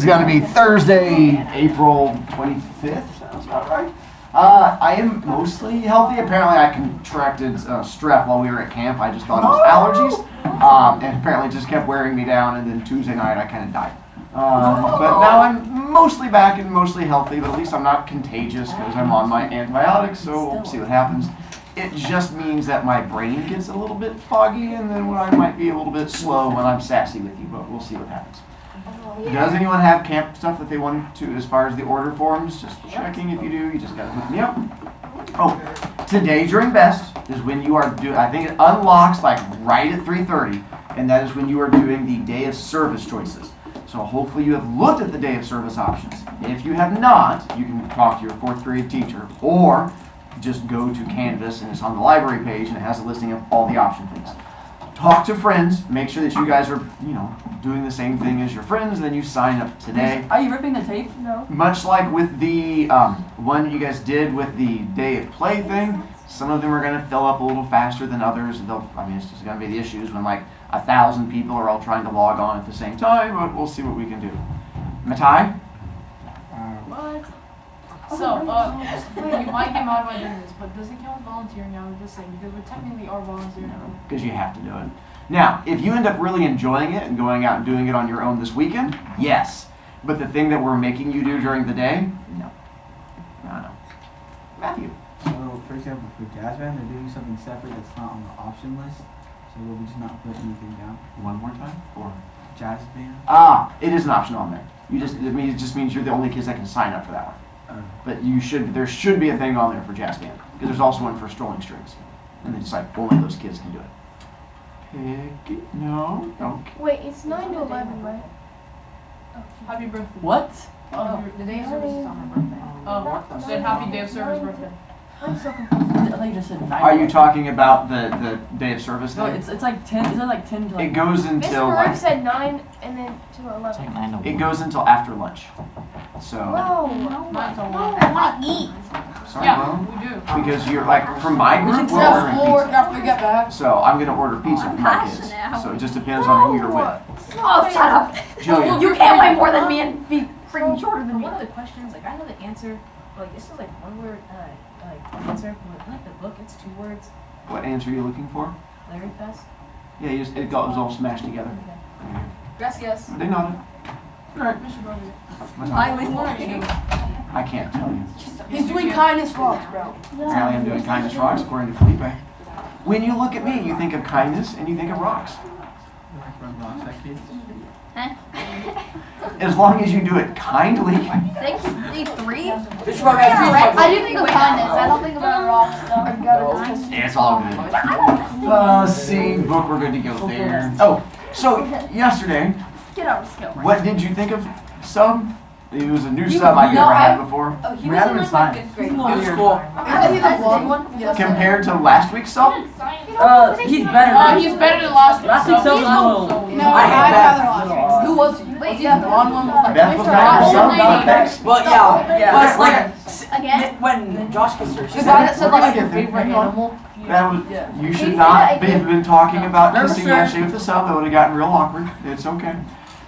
is going to be Thursday, April 25th. Sounds about right. I am mostly healthy. Apparently, I contracted strep while we were at camp. I just thought it was allergies, and apparently it just kept wearing me down. And then Tuesday night, I kind of died. But now I'm mostly back and mostly healthy. But at least I'm not contagious because I'm on my antibiotics. So we'll see what happens. It just means that my brain gets a little bit foggy, and then I might be a little bit slow when I'm sassy with you. But we'll see what happens. Does anyone have camp stuff that they want to, as far as the order forms? Just checking. If you do, you just gotta hook me up. Oh, today during best is when you are doing, I think it unlocks like right at 3:30, and that is when you are doing the day of service choices. So hopefully you have looked at the day of service options. If you have not, you can talk to your 4th period teacher, or just go to Canvas and it's on the library page and it has a listing of all the option things. Talk to friends, make sure that you guys are, doing the same thing as your friends, and then you sign up today. Are you ripping the tape? No. Much like with the one you guys did with the day of play thing, some of them are going to fill up a little faster than others. And it's just going to be the issues when like 1,000 people are all trying to log on at the same time, but we'll see what we can do. Matai? What? So, you might get mad about doing this, but does it count volunteering? I was just saying, because we technically are volunteering. Because you have to do it. Now, if you end up really enjoying it and going out and doing it on your own this weekend, yes. But the thing that we're making you do during the day, no. Matthew. So, for example, for jazz band, they're doing something separate that's not on the option list. So will we just not put anything down? One more time? Or jazz band? It is an option on there. It just means you're the only kids that can sign up for that one. But there should be a thing on there for jazz band, because there's also one for strolling strings, and it's like only those kids can do it. No. Okay. Wait, it's 9 to 11, right? Happy birthday. What? Oh, the day of service is on my birthday. Oh, then happy day of service birthday. I'm so confused. I thought you just said 9. Are you talking about the day of service No, thing? it's like 10. Is it like 10 to like? It goes Mr. until Mark said 9 and then to 11. it goes until after lunch. So No. Mine's on No, one. I want to eat. sorry, Yeah, Mom. we do. Because you're like from my group, we're ordering pizza. after we get back. So I'm gonna order pizza for my kids. So it just depends on who you're with. Oh, shut up. Julia. You can't weigh more than me and be freaking shorter than me. One of the questions, like I know the answer, but like this is like one word, answer. But like the book, it's 2 words. What answer are you looking for? Larry Fest. Yeah, it was all smashed together. Gracias. They nodded. All right. Mr. Brovicast. I can't tell you. He's doing kindness rocks, bro. Apparently I'm doing kindness rocks according to Felipe. When you look at me, you think of kindness and you think of rocks. As long as you do it kindly. 63? Mr. I do think of kindness. I don't think about rocks stuff. Yeah, it's all good. Let's see, book, we're good to go there. Oh, so yesterday, Get out of skill. what did you think of sub? It was a new sub I've never had before. Oh, he We was had in him like in my science. 5th grade. He's a little weird. Is he the blonde one? Yes. Compared to last week's sub? He's better. He's better than last Last week's sub was a little. No, I hate I'd Beth. rather last. Who was he? Wait, yeah. The blonde one was like Beth was not your sub, but thanks. But yeah. But like Again? when Josh kissed her, she The said, guy that said like your Hang favorite on. animal. That was, Yeah. you should not have been talking about Nervous, kissing sir. Ashley with the sub. That would have gotten real awkward. It's okay.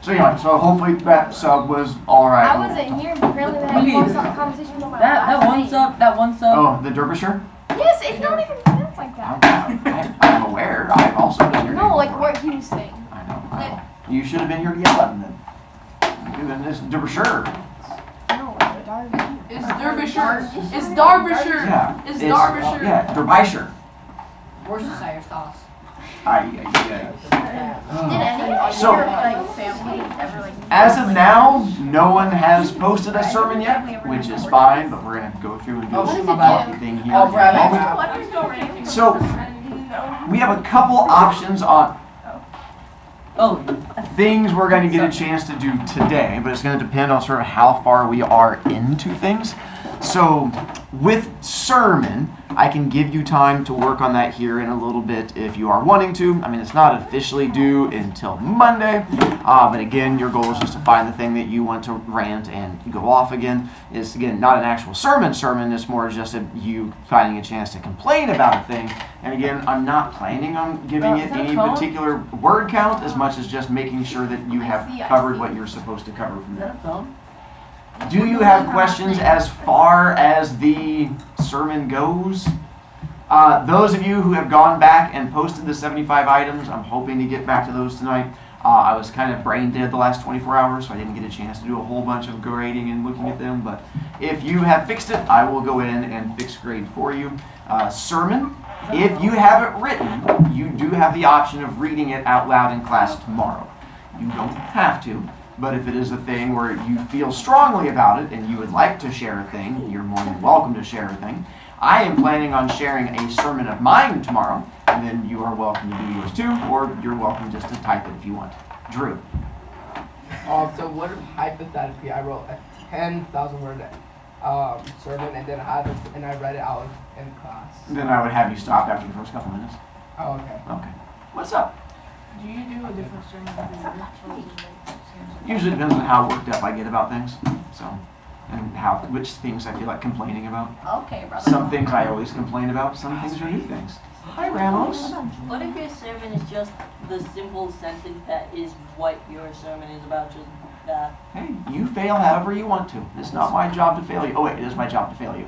So anyway, so hopefully that sub was all right. I wasn't here, but apparently they had Please. a conversation about my that last one name. sub, that one sub. Oh, the Derbyshire? Yes, it's not even pronounced like that. I'm aware. I've also been here. No, like what he was saying. I know. You should have been here to yell at him then. Then this Derbyshire. No, Darby. Is Derbyshire. Is Derbyshire. Yeah. Is it's- Derbyshire. Yeah, Derbyshire. Worcestershire sauce. Aye. Did any So- of your like family ever like? As of now, no one has posted a sermon yet, which is fine, but we're going to go through and do Oh, this my bad. talky thing here. I'll grab it. So, we have a couple options on Oh, things we're going to get a chance to do today, but it's going to depend on sort of how far we are into things. So with sermon, I can give you time to work on that here in a little bit if you are wanting to. I mean, it's not officially due until Monday, but again, your goal is just to find the thing that you want to rant and go off again. It's, again, not an actual sermon, it's more just you finding a chance to complain about a thing. And again, I'm not planning on giving it any particular word count as much as just making sure that you have covered what you're supposed to cover from there. Do you have questions as far as the sermon goes? Those of you who have gone back and posted the 75 items, I'm hoping to get back to those tonight. I was kind of brain dead the last 24 hours, so I didn't get a chance to do a whole bunch of grading and looking at them. But if you have fixed it, I will go in and fix grade for you. Sermon, if you have it written, you do have the option of reading it out loud in class tomorrow. You don't have to. But if it is a thing where you feel strongly about it and you would like to share a thing, you're more than welcome to share a thing. I am planning on sharing a sermon of mine tomorrow, and then you are welcome to do yours too, or you're welcome just to type it if you want. Drew. So what if hypothetically I wrote a 10,000 word sermon and then I read it out in class? Then I would have you stop after the first couple minutes. Oh, okay. Okay. What's up? Do you do a different sermon every year? Usually depends on how worked up I get about things. So, and which things I feel like complaining about. Okay, brother. Some things I always complain about. Some things are new things. Hi, Ramos. What if your sermon is just the simple sentence that is what your sermon is about, just that? Hey, you fail however you want to. It's not my job to fail you. Oh wait, it is my job to fail you.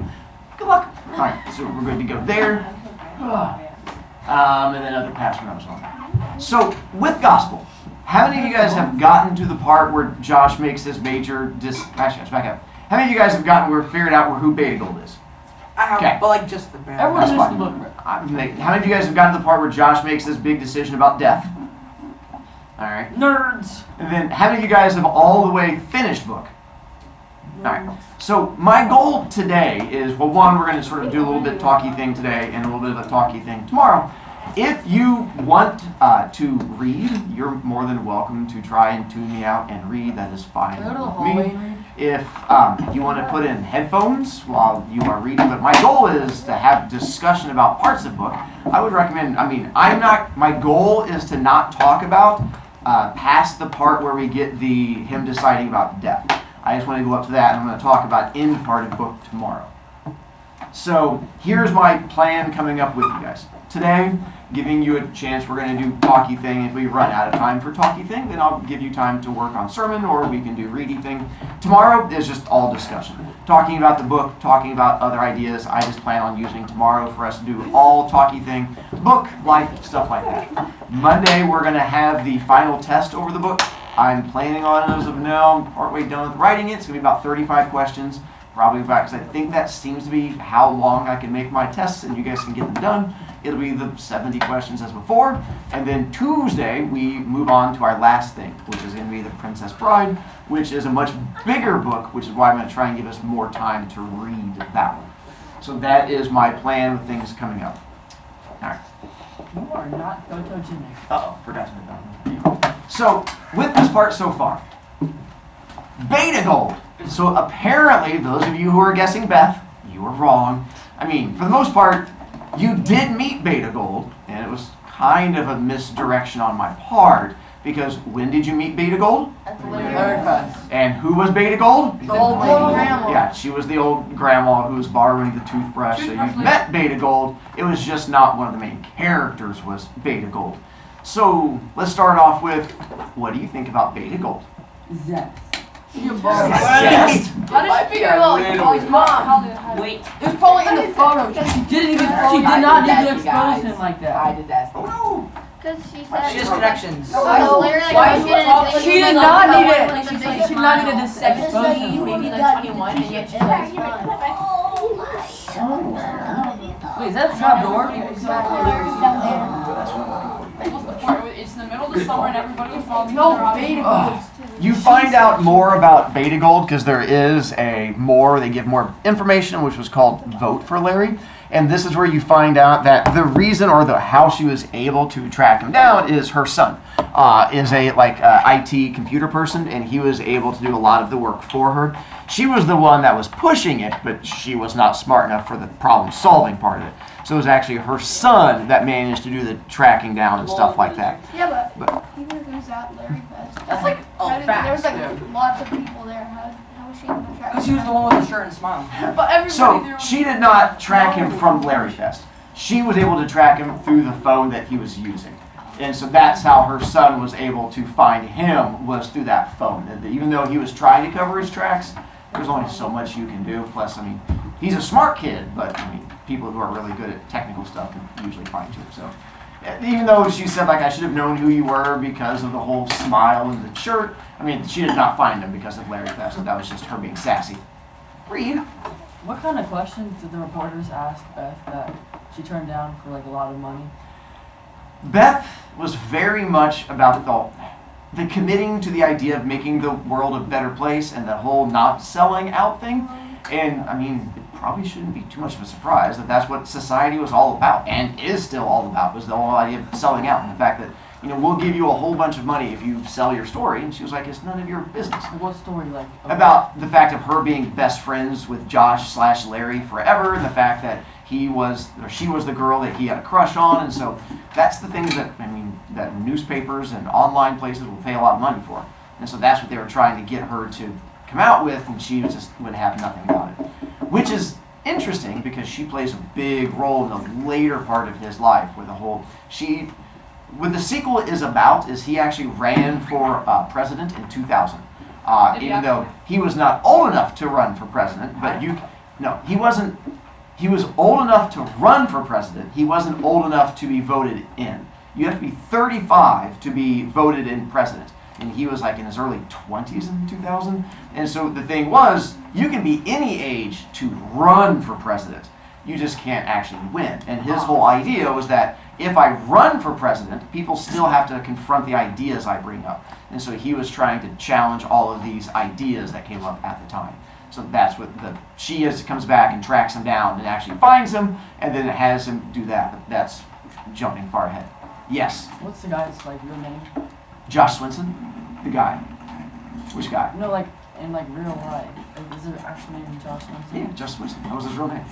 Good luck. All right, so we're going to go there. And then other pastor notes on. So with gospel, how many of you guys have gotten to the part where Josh makes his major actually, let's back up. How many of you guys have figured out who Beta Gold is? I have, Okay. but like just the band. Everyone That's knows the fine. book. How many of you guys have gotten to the part where Josh makes this big decision about death? All right. Nerds! And then how many of you guys have all the way finished book? All right. So my goal today is, well, one, we're going to sort of do a little bit talky thing today and a little bit of a talky thing tomorrow. If you want to read, you're more than welcome to try and tune me out and read. That is fine Go to the with hallway me. and read. If you want to put in headphones while you are reading, but my goal is to have discussion about parts of the book. I would recommend, my goal is to not talk about past the part where we get him deciding about death. I just want to go up to that, and I'm going to talk about end part of the book tomorrow. So here's my plan coming up with you guys. Today, giving you a chance, we're going to do talky thing. If we run out of time for talky thing, then I'll give you time to work on sermon, or we can do ready thing. Tomorrow is just all discussion. Talking about the book, talking about other ideas. I just plan on using tomorrow for us to do all talky thing. Book, life, stuff like that. Monday, we're going to have the final test over the book. I'm planning on, as of now, partway done with writing it. It's going to be about 35 questions. Probably about, because I think that seems to be how long I can make my tests, and you guys can get them done. It'll be the 70 questions as before. And then Tuesday, we move on to our last thing, which is going to be The Princess Bride, which is a much bigger book, which is why I'm going to try and give us more time to read that one. So that is my plan with things coming up. All right. You are not photogenic. Uh-oh, forgot to put that one. So, with this part so far, Beta Gold. So apparently, those of you who are guessing Beth, you were wrong. I mean, for the most part, you did meet Beta Gold, and it was kind of a misdirection on my part, because when did you meet Beta Gold? At the Third class. And who was Beta Gold? The old grandma. Yeah, she was the old grandma who was borrowing the toothbrush. So you met Beta Gold. It was just not one of the main characters was Beta Gold. So let's start off with, what do you think about Beta Gold? Zest. Yes. How did she figure out? Oh, his mom. Wait. It was probably in the photo. She did I not did need that, to you expose guys. him like I that. did that. Oh no. Because she said. She has connections. So literally, like, I was getting She did not need it. Like, She did not need to expose him. Maybe like 21 and yet she's like, Wait, is that a trap door? It's in the middle of the summer and everybody was following No, Beta Gold. You find out more about Beta Gold because there is they give more information, which was called Vote for Larry. And this is where you find out that the reason or how she was able to track him down is her son is a IT computer person, and he was able to do a lot of the work for her. She was the one that was pushing it, but she was not smart enough for the problem solving part of it. So it was actually her son that managed to do the tracking down and stuff like that. Yeah, but even if it was at Larry Fest, That's like how did- there was facts, like lots of people there. How was she able to track? Because he was the one with the shirt and smile. But everybody So there she did not track him from Larry Fest. She was able to track him through the phone that he was using. And so that's how her son was able to find him, was through that phone. And even though he was trying to cover his tracks, there's only so much you can do. Plus, I mean, he's a smart kid, but I mean, people who are really good at technical stuff can usually find you. So even though she said, like, I should have known who you were because of the whole smile and the shirt, I mean, she did not find him because of Larry Fest. That was just her being sassy. Reed. What kind of questions did the reporters ask Beth that she turned down for like a lot of money? Beth was very much about the committing to the idea of making the world a better place and the whole not selling out thing. And I mean, it probably shouldn't be too much of a surprise that that's what society was all about and is still all about, was the whole idea of selling out and the fact that, you know, we'll give you a whole bunch of money if you sell your story. And she was like, it's none of your business. What story, like? About the fact of her being best friends with Josh/Larry forever, the fact that she was the girl that he had a crush on, and so that's the things that, I mean, that newspapers and online places will pay a lot of money for. And so that's what they were trying to get her to come out with, and she just would have nothing about it. Which is interesting because she plays a big role in the later part of his life with the whole, what the sequel is about is he actually ran for president in 2000. Even though he was not old enough to run for president, but he wasn't. He was old enough to run for president. He wasn't old enough to be voted in. You have to be 35 to be voted in president. And he was like in his early 20s in 2000. And so the thing was, you can be any age to run for president. You just can't actually win. And his whole idea was that if I run for president, people still have to confront the ideas I bring up. And so he was trying to challenge all of these ideas that came up at the time. So that's what she comes back and tracks him down and actually finds him, and then it has him do that. But that's jumping far ahead. Yes. What's the guy's like real name? Josh Swinson, the guy. Which guy? No, like in like real life. Like, is there actual name Josh Swinson? Yeah, Josh Swinson. That was his real name.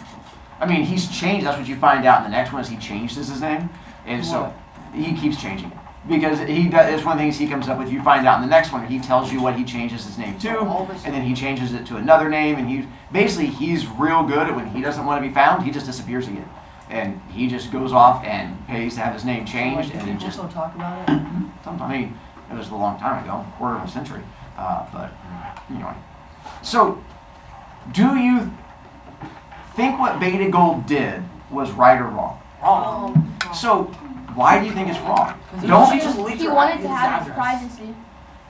I mean, he's changed. That's what you find out in the next one is he changed his name, and so he keeps changing it. Because it's one of the things he comes up with. You find out in the next one, he tells you what he changes his name to, and then he changes it to another name, and he's real good at when he doesn't want to be found, he just disappears again. And he just goes off and pays to have his name changed, and then people just... still talk about it? Sometimes, I mean, it was a long time ago, quarter of a century, but anyway. So, do you think what Beta Gold did was right or wrong? Wrong. So, why do you think it's wrong? He Don't just leaked He her wanted to his have his address. privacy.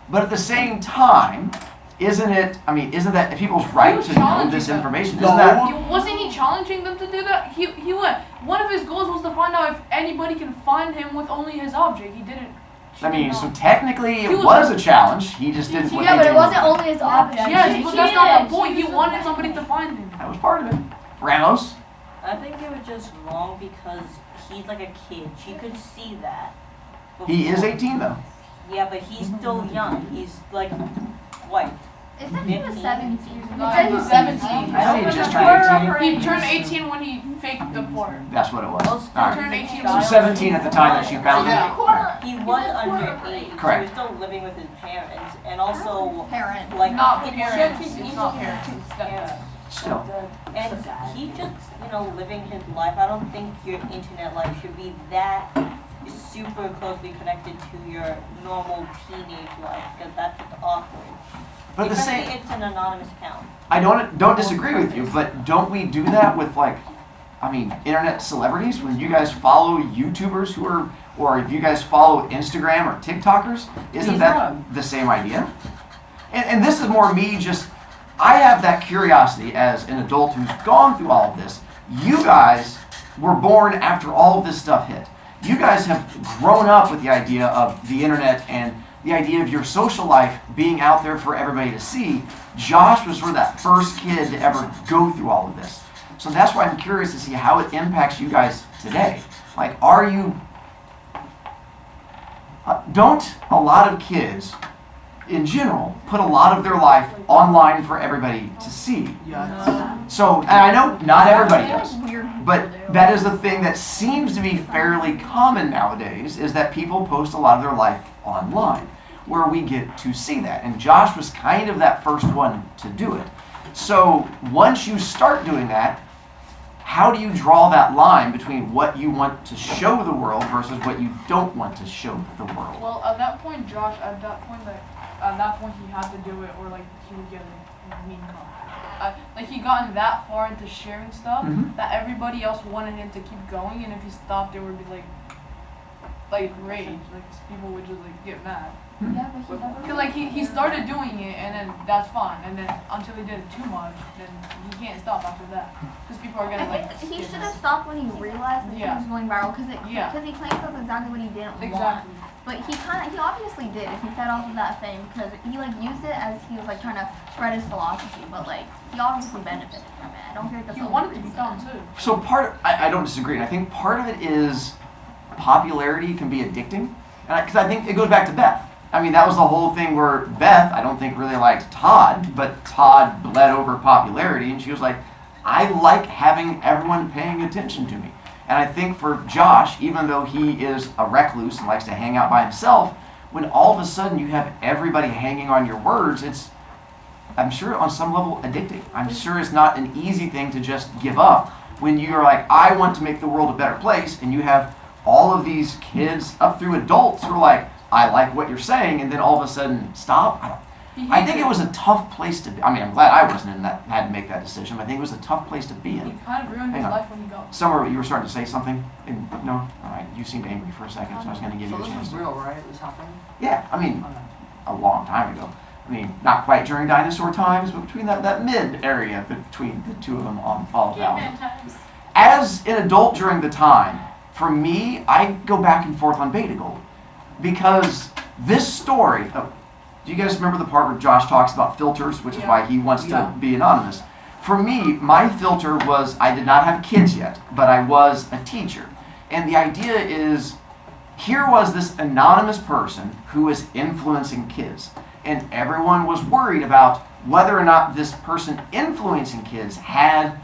But at the same time, isn't that people's right to know this information? Isn't that Wasn't he challenging them to do that? He went. One of his goals was to find out if anybody can find him with only his object. He didn't. I mean, so technically He it was- was a challenge. He just didn't. Yeah, but it wasn't only his object. Yes, but that's not the point. He wanted somebody to find him. That was part of it. Ramos. I think it was just wrong because he's like a kid. She could see that. He is before. 18 though. Yeah, but he's still young. He's like white. It said he was 17. It No, said he's he's 17. I think he just turned 18. He turned 18 when he faked the porn. That's what it was. Well, All He turned right. 18 So when 17 at the time that she found him. He was underage. Correct. He was still living with his parents, and also Parent. like Not it's parents. just- It's not parents. It's Yeah. Still. And he just, living his life. I don't think your internet life should be that super closely connected to your normal teenage life, because that's just awkward. But the Especially same. it's an anonymous account. I don't disagree with you, but don't we do that with internet celebrities? When you guys follow YouTubers who are, or if you guys follow Instagram or TikTokers, isn't He's that not. the same idea? And this is more me just, I have that curiosity as an adult who's gone through all of this. You guys were born after all of this stuff hit. You guys have grown up with the idea of the internet and the idea of your social life being out there for everybody to see. Josh was sort of that first kid to ever go through all of this. So that's why I'm curious to see how it impacts you guys today. Like, are you... don't a lot of kids, in general, put a lot of their life online for everybody to see? Yeah. So, and I know not everybody does, Weird. but that is the thing that seems to be fairly common nowadays, is that people post a lot of their life online, where we get to see that. And Josh was kind of that first one to do it. So once you start doing that, how do you draw that line between what you want to show the world versus what you don't want to show the world? Well, at that point, Josh, at that point, he had to do it, or like he would get a mean comment. Like he gotten that far into sharing stuff that everybody else wanted him to keep going, and if he stopped, it would be like rage. Like people would just like get mad. Yeah, but he never. Cause like he started doing it, and then that's fine, and then until he did it too much, then he can't stop after that. Cause people are gonna I like. think he should have stopped when he realized that he was going viral, because he claims that's exactly what he didn't want. Exactly. But he obviously did if he fed off of that fame, because he like used it as he was like trying to spread his philosophy, but like he obviously benefited from it. I don't care if that's He the wanted to only be found reason. too. So I don't disagree, and I think part of it is popularity can be addicting, and because I think it goes back to Beth. I mean, that was the whole thing where Beth, I don't think really liked Todd, but Todd bled over popularity, and she was like, I like having everyone paying attention to me. And I think for Josh, even though he is a recluse and likes to hang out by himself, when all of a sudden you have everybody hanging on your words, it's, I'm sure on some level, addicting. I'm sure it's not an easy thing to just give up when you're like, I want to make the world a better place, and you have all of these kids up through adults who are like, I like what you're saying, and then all of a sudden stop. I think it was a tough place to be. I mean, I'm glad I wasn't in that, had to make that decision, but I think it was a tough place to be He in. kind of ruined his Hang on. life when he got. Somewhere you were starting to say something? No? All right, you seemed angry for a second, so I was going to give So you a this chance. was real, right? This happened? Yeah, I mean, Okay. a long time ago. I mean, not quite during dinosaur times, but between that mid area between the two of them on Olive Valley. As an adult during the time, for me, I go back and forth on Beta Gold. Because this story, do you guys remember the part where Josh talks about filters, which is why he wants Yeah. to be anonymous? For me, my filter was I did not have kids yet, but I was a teacher. And the idea is, here was this anonymous person who was influencing kids. And everyone was worried about whether or not this person influencing kids had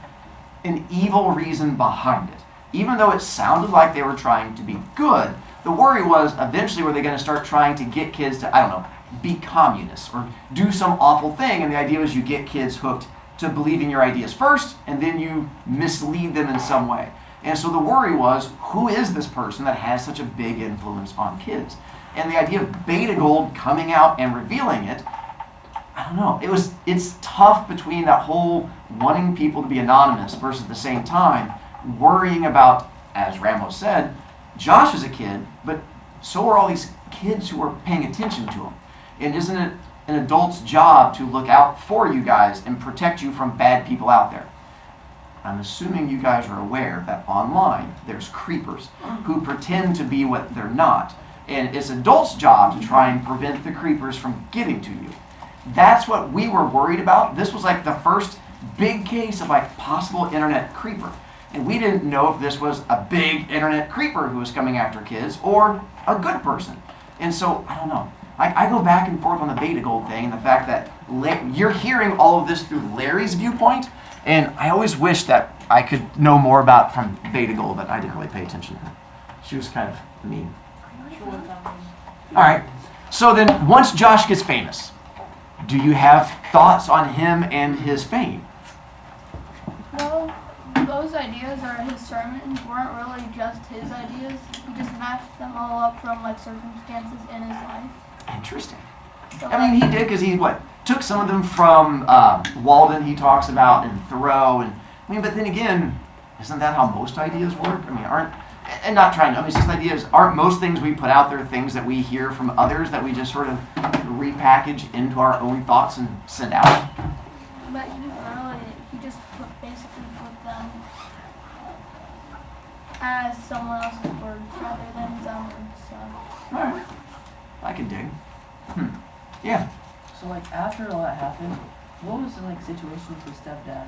an evil reason behind it. Even though it sounded like they were trying to be good, the worry was eventually were they going to start trying to get kids to, I don't know, be communists or do some awful thing. And the idea was you get kids hooked to believing your ideas first, and then you mislead them in some way. And so the worry was, who is this person that has such a big influence on kids? And the idea of Beta Gold coming out and revealing it, I don't know. It's tough between that whole wanting people to be anonymous versus at the same time worrying about, as Ramos said, Josh is a kid, but so are all these kids who are paying attention to him. And isn't it an adult's job to look out for you guys and protect you from bad people out there? I'm assuming you guys are aware that online there's creepers who pretend to be what they're not. And it's adults' job to try and prevent the creepers from getting to you. That's what we were worried about. This was like the first big case of like possible internet creeper. And we didn't know if this was a big internet creeper who was coming after kids or a good person. And so, I don't know. I go back and forth on the Beta Gold thing and the fact that you're hearing all of this through Larry's viewpoint. And I always wish that I could know more about from Beta Gold, but I didn't really pay attention to her. She was kind of mean. All right. So then, once Josh gets famous, do you have thoughts on him and his fame? Well, those ideas or his sermons weren't really just his ideas. He just matched them all up from like circumstances in his life. Interesting. So, I mean, he did because he took some of them from Walden. He talks about and Thoreau, and I mean, but then again, isn't that how most ideas work? I mean, and not trying to. I mean, it's just ideas. Aren't most things we put out there things that we hear from others that we just sort of repackage into our own thoughts and send out? But he didn't really. He just basically put them as someone else's words rather than his own words. So. All right. I can dig. Yeah. So like after all that happened, what was the like situation with your stepdad?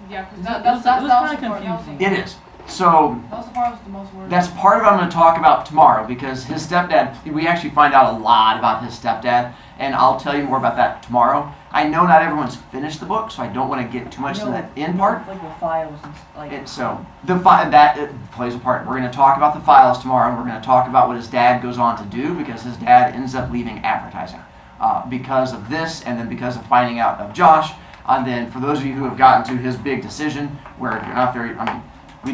Yeah, because It that was was kinda the part. confusing. It is. So That was the part that was the most worried. that's part of what I'm going to talk about tomorrow because his stepdad, we actually find out a lot about his stepdad, and I'll tell you more about that tomorrow. I know not everyone's finished the book, so I don't want to get too much into that end part. Like the files and like. And so that it plays a part. We're going to talk about the files tomorrow, and we're going to talk about what his dad goes on to do because his dad ends up leaving advertising because of this, and then because of finding out of Josh. And then for those of you who have gotten to his big decision, where if you're not very,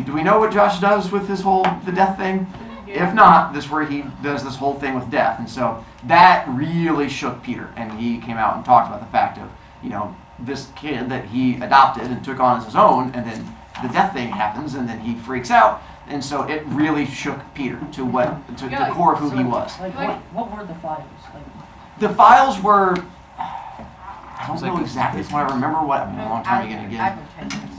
do we know what Josh does with his the death thing? Yeah. If not, this is where he does this whole thing with death. And so that really shook Peter. And he came out and talked about the fact of, this kid that he adopted and took on as his own, and then the death thing happens, and then he freaks out. And so it really shook Peter to the core of who he was. Like what were the files? Like The files were, I don't know exactly, it's when I remember what, a long time again.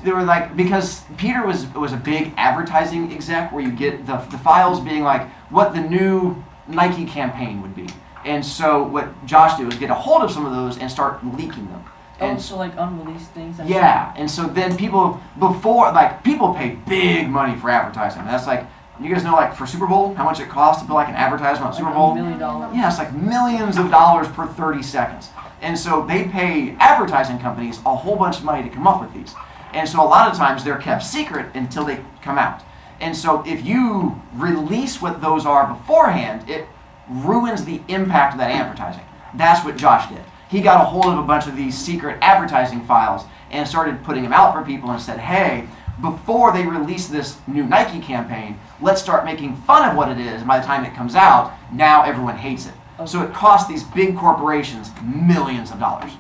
They were like, because Peter was a big advertising exec where you get the files being like what the new Nike campaign would be. And so what Josh did was get a hold of some of those and start leaking them. And so like unreleased things. yeah, and so then people pay big money for advertising. That's like, you guys know like for Super Bowl, how much it costs to put like an advertisement on Super Bowl? $1 million. Yeah, it's like millions of dollars per 30 seconds. And so they pay advertising companies a whole bunch of money to come up with these. And so a lot of times they're kept secret until they come out. And so if you release what those are beforehand, it ruins the impact of that advertising. That's what Josh did. He got a hold of a bunch of these secret advertising files and started putting them out for people and said, hey, before they release this new Nike campaign, let's start making fun of what it is. And by the time it comes out, now everyone hates it. So it cost these big corporations millions of dollars.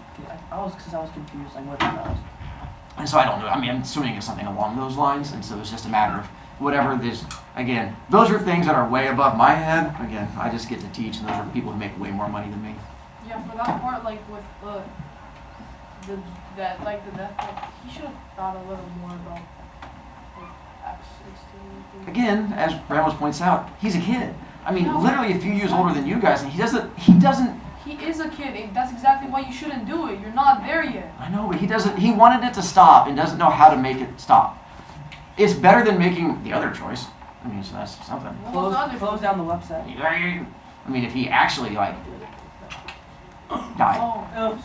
I was confused, like what the files. And so I don't know. I mean, I'm assuming it's something along those lines. And so it's just a matter of whatever this. Again, those are things that are way above my head. Again, I just get to teach, and those are people who make way more money than me. Yeah, for that part, like with the death, like, he should have thought a little more about like X16. Again, as Ramos points out, he's a kid. I mean, No, literally a few years older than you guys, and he doesn't. He is a kid. That's exactly why you shouldn't do it. You're not there yet. I know, but he doesn't. He wanted it to stop and doesn't know how to make it stop. It's better than making the other choice. I mean, so that's something. What was the other Close down the website. I mean, if he actually like died. Oh.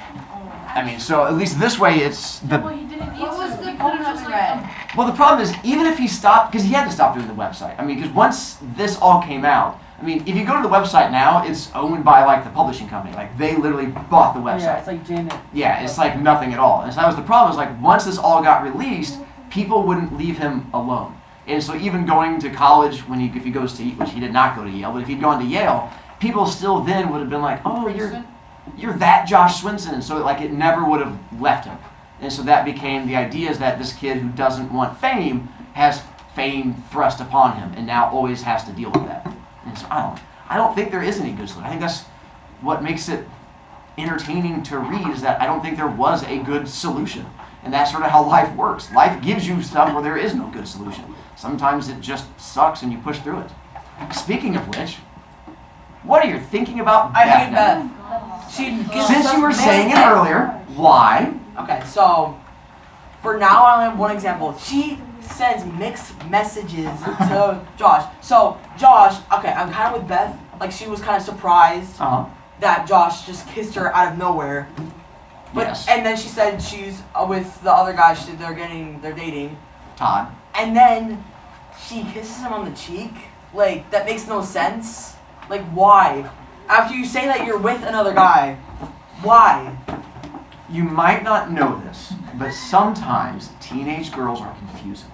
I mean, so at least this way, it's Yeah, the. but he didn't What was answer. the He could've point just of like. Well, the problem is, even if he stopped, because he had to stop doing the website. I mean, because once this all came out, I mean, if you go to the website now, it's owned by like the publishing company. Like they literally bought the website. Yeah, it's like Janet. Yeah, it's like nothing at all. And so that was the problem. Is like once this all got released, people wouldn't leave him alone. And so even going to college if he goes to, which he did not go to Yale, but if he'd gone to Yale, people still then would have been like, oh, you're that Josh Swinson. And so like it never would have left him. And so that became the idea is that this kid who doesn't want fame has fame thrust upon him and now always has to deal with that. And so I don't think there is any good solution. I think that's what makes it entertaining to read is that I don't think there was a good solution. And that's sort of how life works. Life gives you stuff where there is no good solution. Sometimes it just sucks and you push through it. Speaking of which, what are you thinking about I Beth hate now? Beth. She gives Since such you were mixed saying it messages. earlier, why? Okay, so for now I only have one example. She sends mixed messages to Josh. So Josh, okay, I'm kind of with Beth. Like she was kind of surprised Uh-huh. that Josh just kissed her out of nowhere. But Yes. and then she said she's with the other guy. They're dating. Todd. And then she kisses him on the cheek. Like that makes no sense. Like why? After you say that you're with another guy, why? You might not know this, but sometimes teenage girls are confusing.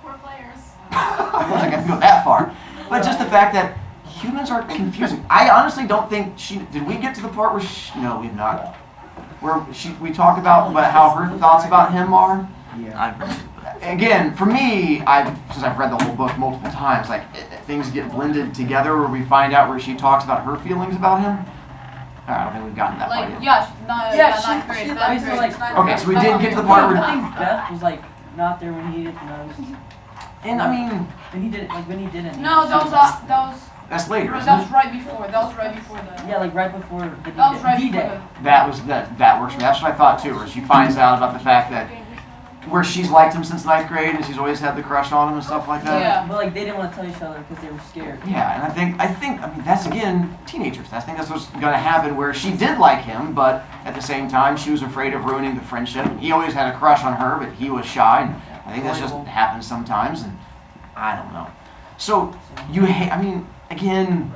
Poor players. I wish I could go that far. But just the fact that humans are confusing. I honestly don't think did we get to the part where no, we've not. Where we talk about how her thoughts about him are. Yeah. Again, for me, since I've read the whole book multiple times, like things get blended together where we find out where she talks about her feelings about him. I don't think we've gotten to that part Like, yet. ninth grade. Okay, so we didn't get to the part where. I think Beth was like not there when he needed the most. And I mean, When he didn't. No, that was that's later, that isn't was it? right before. That was right before the. Yeah, like right before the That was right before D-Day. the. That works for me. That's what I thought too. Where she finds out about the fact that where she's liked him since 9th grade and she's always had the crush on him and stuff like that. Yeah. But like they didn't want to tell each other because they were scared. Yeah, and I mean, that's again teenagers. I think that's what's gonna happen. Where she did like him, but at the same time, she was afraid of ruining the friendship. He always had a crush on her, but he was shy. And I think that just happens sometimes, and I don't know. So I mean, again,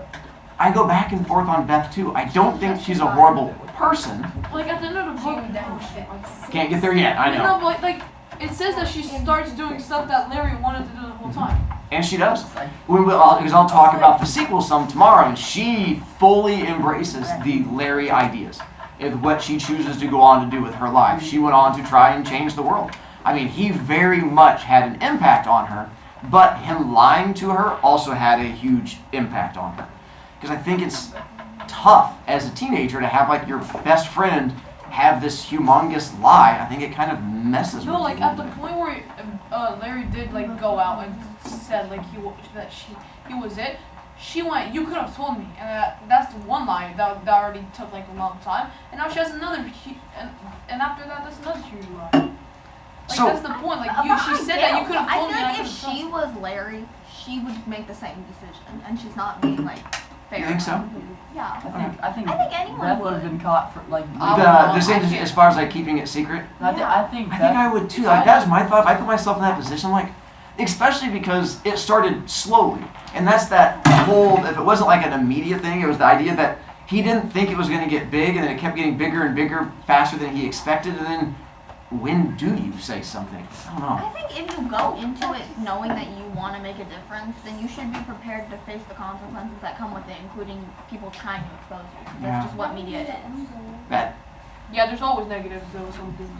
I go back and forth on Beth too. I don't think she's a horrible person. Like at the end of the book, Can't get there yet. I know. No, but like it says that she starts doing stuff that Larry wanted to do the whole time. And she does. Because I'll talk about the sequel some tomorrow, and she fully embraces the Larry ideas and what she chooses to go on to do with her life. She went on to try and change the world. I mean, he very much had an impact on her, but him lying to her also had a huge impact on her. Because I think it's tough as a teenager to have like your best friend have this humongous lie. I think it kind of messes with you. No, like at the point where Larry did like go out and said like he was it. She went, you could have told me, and that's the one lie that already took like a long time. And now she has another, and after that, that's another huge lie. Like So- that's the point. Like she said that you could have I told feel me. like and if I she was Larry, she would make the same decision, and she's not being like fair. You think so? Yeah. I think anyone Beth would have would. been caught for like. The same as far as like keeping it secret. I think I would too. Like that's my thought. If I put myself in that position, like, especially because it started slowly, and that's that whole. If it wasn't like an immediate thing, it was the idea that he didn't think it was going to get big, and then it kept getting bigger and bigger faster than he expected. And then, when do you say something? I don't know. I think if you go into it knowing that you want to make a difference, then you should be prepared to face the consequences that come with it, including people trying to expose you. 'Cause Yeah. that's just what media is. That Yeah, there's always negatives though. Something.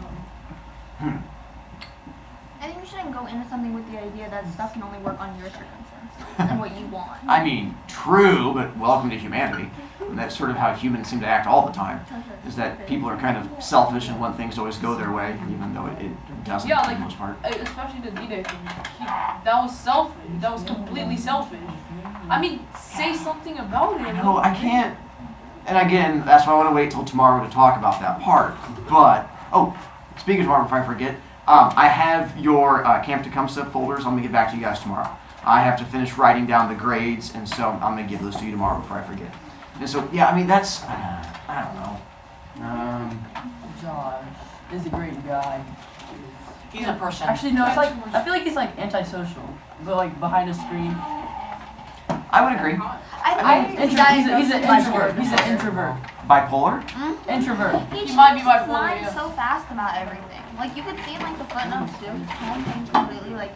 I think you shouldn't go into something with the idea that stuff can only work on your circumstances and what you want. I mean, true, but welcome to humanity. And that's sort of how humans seem to act all the time. Is that people are kind of selfish and want things to always go their way, even though it doesn't Yeah, for like the most part. especially the D-Day thing. That was selfish. That was completely selfish. I mean, say something about it. No, I can't. And again, that's why I want to wait till tomorrow to talk about that part. But, speaking of tomorrow, before I forget, I have your Camp Tecumseh folders. I'm going to get back to you guys tomorrow. I have to finish writing down the grades, and so I'm going to give those to you tomorrow before I forget. And so, yeah, I mean, that's, I don't know. Josh is a great guy. He's a person. Actually, no, it's like I feel like he's like antisocial, but like behind a screen. I would agree. He's an introvert. He's an introvert. Bipolar? Introvert. He might be changes his bipolar, mind yeah. so fast about everything. Like you could see in like the footnotes too. His tone changed completely. Like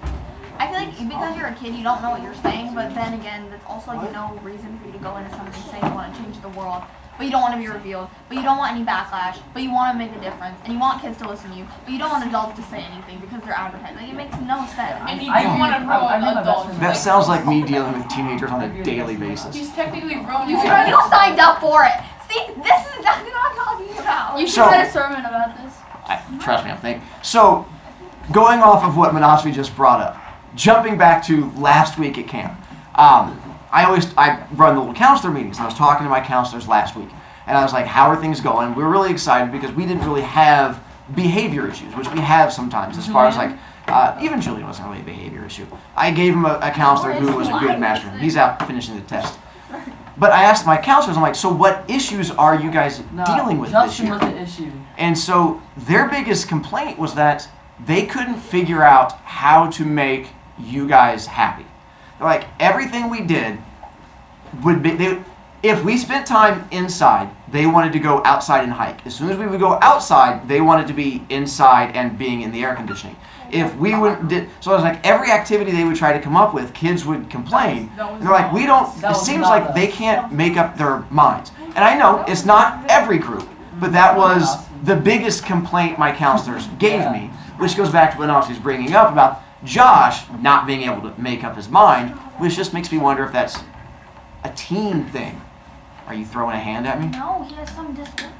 I feel like because you're a kid, you don't know what you're saying. But then again, there's also like no reason for you to go into something saying you want to change the world, but you don't want to be revealed, but you don't want any backlash, but you want to make a difference, and you want kids to listen to you, but you don't want adults to say anything because they're out of their head. Like it makes no sense. And you I don't agree. want to grow I know my best adults. friend. That sounds like me dealing with teenagers on a daily basis. He's technically grown. You signed up for it. See, this is exactly what I'm talking about. You should So- write a sermon about this. Trust me, I'm thinking. So, going off of what Manasvi just brought up, jumping back to last week at camp, I run the little counselor meetings, and I was talking to my counselors last week, and I was like, how are things going? We were really excited because we didn't really have behavior issues, which we have sometimes as far as like, even Julian wasn't really a behavior issue. I gave him a counselor who was a good master. He's out finishing the test. But I asked my counselors, I'm like, so what issues are you guys dealing with this Justin year? was the issue. And so their biggest complaint was that they couldn't figure out how to make you guys happy. They're like, everything we did would be, if we spent time inside, they wanted to go outside and hike. As soon as we would go outside, they wanted to be inside and being in the air conditioning. If we would, so it was like every activity they would try to come up with, kids would complain. And they're like, we don't, it seems like they can't make up their minds. And I know it's not every group, but that was the biggest complaint my counselors gave me, which goes back to what I was bringing up about Josh not being able to make up his mind, which just makes me wonder if that's a teen thing. Are you throwing a hand at me? No, he has some disorder.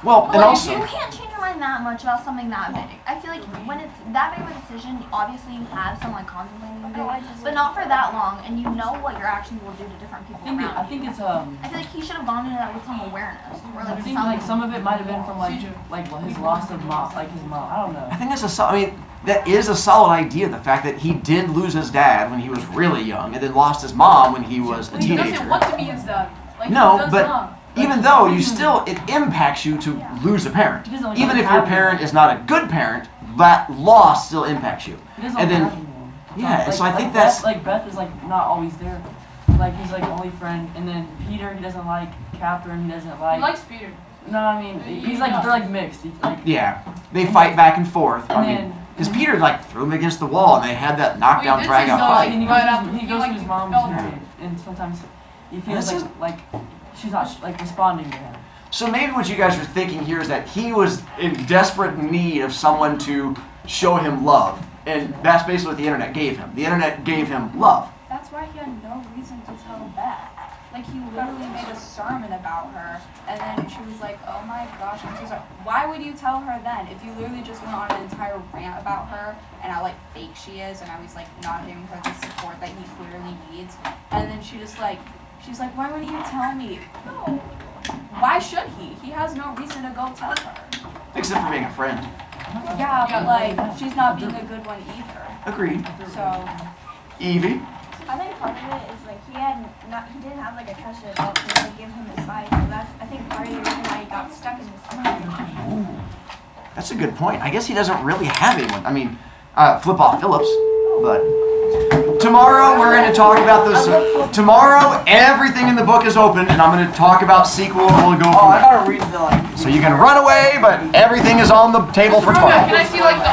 Well, and Well, also, you can't change your mind that much about something that big. I feel like when it's that big of a decision, obviously you have some like contemplating to do, but not for that long, and you know what your actions will do to different people around I think you. it's I feel like he should have gone into that with some awareness, or I like think some. like some of it might have been from like his loss of mom, like his mom. I don't know. I think that is a solid idea. The fact that he did lose his dad when he was really young, and then lost his mom when he was a He doesn't teenager. want to be his dad. Like, No, he does but not. even though it impacts you to lose a parent. He doesn't like Even if your have parent one. is not a good parent, that loss still impacts you. He doesn't And then- have one. Yeah, Like, so I think Beth, that's like Beth is like not always there. Like he's like the only friend, and then Peter he doesn't like. Catherine he doesn't like. He likes Peter. No, I mean he's like they're like mixed. Like yeah. They fight back and forth. I and mean, then because Peter like threw him against the wall, and they had that knockdown, did drag say out so, fight. and he Right goes, after- he he, goes like, to his mom's felt room, and sometimes he This feels is- like she's not like responding to him. So maybe what you guys are thinking here is that he was in desperate need of someone to show him love, and that's basically what the internet gave him. The internet gave him love. That's why he had no reason to tell Beth. Like, he literally made a sermon about her, and then she was like, oh my gosh, I'm so sorry. Why would you tell her then? If you literally just went on an entire rant about her, and how, like, fake she is, and I was, like, not giving her the support that he clearly needs, and then she's like, why wouldn't you tell me? No. Why should he? He has no reason to go tell her. Except for being a friend. Yeah, but, like, she's not being a good one either. Agreed. So... Evie? I think part of it is like he didn't have like a trusted adult to like give him advice. So that's I think part of the reason why he got stuck in this situation. That's a good point. I guess he doesn't really have anyone. I mean, flip off Phillips, but tomorrow we're going to talk about those. Tomorrow, everything in the book is open, and I'm going to talk about sequel, and we'll go Oh, from I there. gotta read the like. So you can run away, but everything is on the table for tomorrow. Can I see like the